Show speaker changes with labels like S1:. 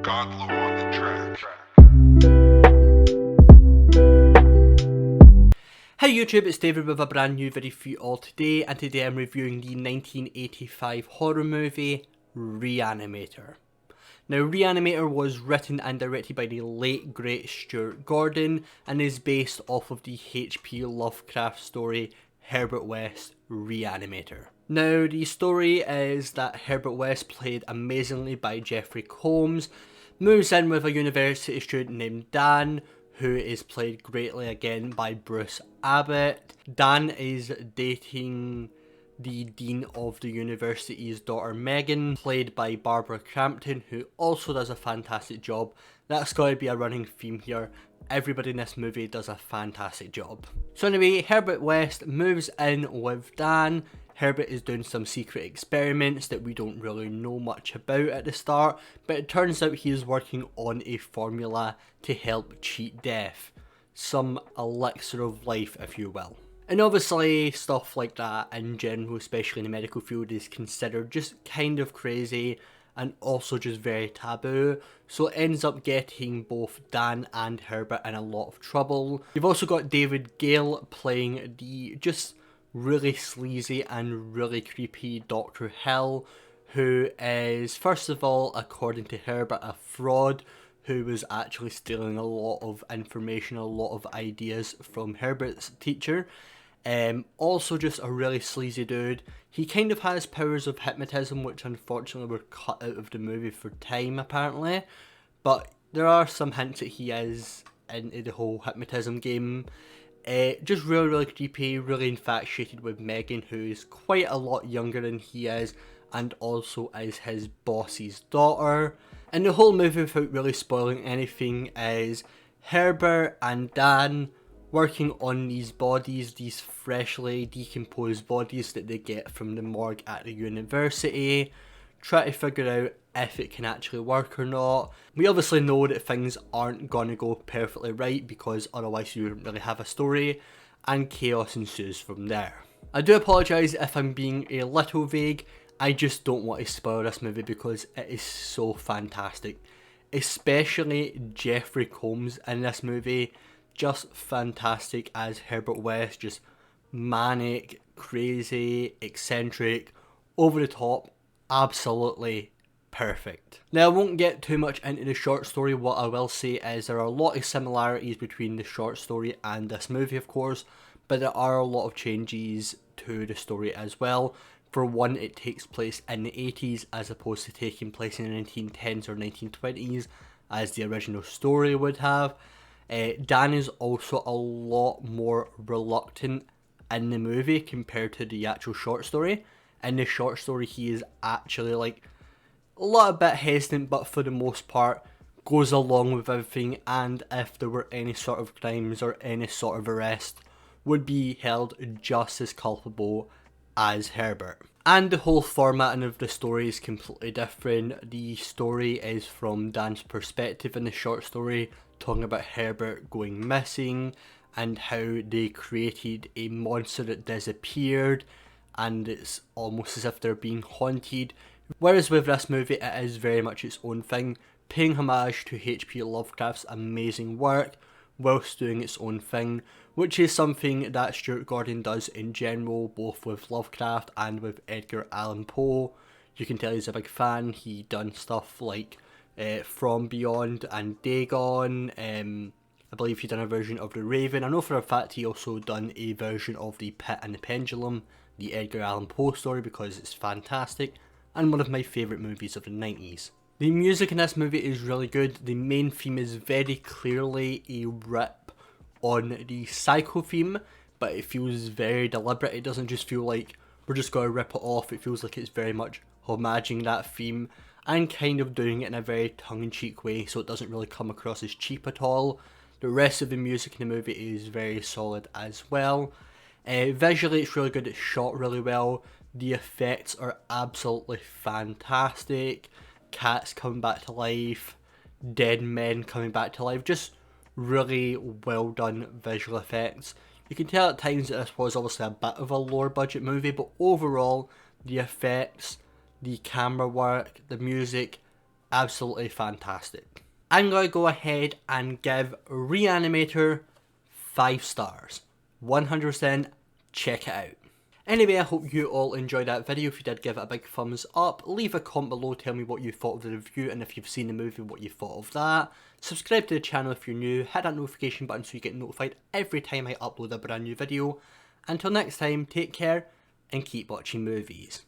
S1: Godlow on the track.
S2: Hey YouTube, it's David with a brand new video for you all today, and today I'm reviewing the 1985 horror movie, Re-animator. Now, Re-animator was written and directed by the late great Stuart Gordon and is based off of the H.P Lovecraft story Herbert West, Re-animator. Now, the story is that Herbert West, played amazingly by Jeffrey Combs, moves in with a university student named Dan, who is played greatly again by Bruce Abbott. Dan is dating the dean of the university's daughter Megan, played by Barbara Crampton, who also does a fantastic job. That's got to be a running theme here. Everybody in this movie does a fantastic job. So anyway, Herbert West moves in with Dan. Herbert is doing some secret experiments that we don't really know much about at the start, but it turns out he is working on a formula to help cheat death. Some elixir of life, if you will. And obviously stuff like that in general, especially in the medical field, is considered just kind of crazy and also just very taboo, so it ends up getting both Dan and Herbert in a lot of trouble. You've also got David Gale playing the just really sleazy and really creepy Dr. Hill, who is, first of all, according to Herbert, a fraud who was actually stealing a lot of information, a lot of ideas from Herbert's teacher. Also just a really sleazy dude. He kind of has powers of hypnotism, which unfortunately were cut out of the movie for time apparently, but there are some hints that he is into the whole hypnotism game. Just really creepy, really infatuated with Megan, who is quite a lot younger than he is, and also is his boss's daughter. And the whole movie, without really spoiling anything, is Herbert and Dan working on these bodies, these freshly decomposed bodies that they get from the morgue at the university, try to figure out if it can actually work or not. We obviously know that things aren't gonna go perfectly right, because otherwise you wouldn't really have a story, and chaos ensues from there. I do apologise if I'm being a little vague. I just don't want to spoil this movie because it is so fantastic. Especially Jeffrey Combs in this movie, just fantastic as Herbert West, just manic, crazy, eccentric, over the top, absolutely perfect. Now, I won't get too much into the short story. What I will say is there are a lot of similarities between the short story and this movie, of course, but there are a lot of changes to the story as well. For one, it takes place in the 80s as opposed to taking place in the 1910s or 1920s as the original story would have. Dan is also a lot more reluctant in the movie compared to the actual short story. In the short story, he is actually like a lot bit hesitant, but for the most part goes along with everything, and if there were any sort of crimes or any sort of arrest, would be held just as culpable as Herbert. And the whole formatting of the story is completely different. The story is from Dan's perspective in the short story, talking about Herbert going missing and how they created a monster that disappeared, and it's almost as if they're being haunted. Whereas with this movie, it is very much its own thing, paying homage to H.P Lovecraft's amazing work whilst doing its own thing, which is something that Stuart Gordon does in general, both with Lovecraft and with Edgar Allan Poe. You can tell he's a big fan. He done stuff like From Beyond and Dagon. I believe he done a version of The Raven. I know for a fact he also done a version of The Pit and the Pendulum, the Edgar Allan Poe story, because it's fantastic and one of my favourite movies of the 90s. The music in this movie is really good. The main theme is very clearly a rip on the Psycho theme, but it feels very deliberate. It doesn't just feel like we're just going to rip it off. It feels like it's very much homaging that theme and kind of doing it in a very tongue-in-cheek way, so it doesn't really come across as cheap at all. The rest of the music in the movie is very solid as well. Visually, it's really good. It's shot really well. The effects are absolutely fantastic. Cats coming back to life, dead men coming back to life, just really well done visual effects. You can tell at times that this was obviously a bit of a lower budget movie, but overall the effects, the camera work, the music, absolutely fantastic. I'm going to go ahead and give Re-animator 5 stars. 100% check it out. Anyway, I hope you all enjoyed that video. If you did, give it a big thumbs up. Leave a comment below, tell me what you thought of the review, and if you've seen the movie, what you thought of that. Subscribe to the channel if you're new, hit that notification button so you get notified every time I upload a brand new video. Until next time, take care and keep watching movies.